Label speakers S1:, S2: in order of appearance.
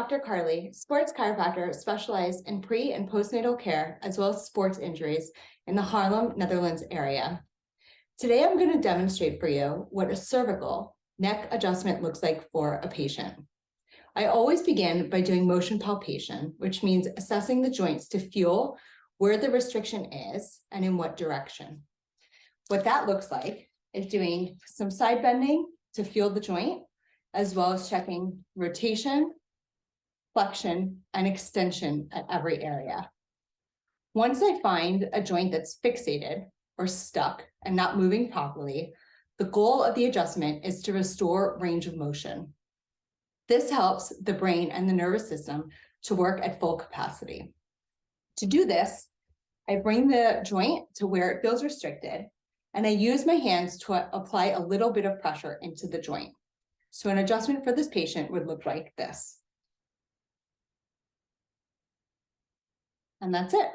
S1: Dr. Carly, sports chiropractor specialized in pre- and postnatal care, as well as sports injuries in the Haarlem, Netherlands area. Today, I'm going to demonstrate for you what a cervical neck adjustment looks like for a patient. I always begin by doing motion palpation, which means assessing the joints to feel where the restriction is and in what direction. What that looks like is doing some side bending to feel the joint, as well as checking rotation, flexion, and extension at every area. Once I find a joint that's fixated or stuck and not moving properly, the goal of the adjustment is to restore range of motion. This helps the brain and the nervous system to work at full capacity. To do this, I bring the joint to where it feels restricted, and I use my hands to apply a little bit of pressure into the joint. So an adjustment for this patient would look like this. And that's it.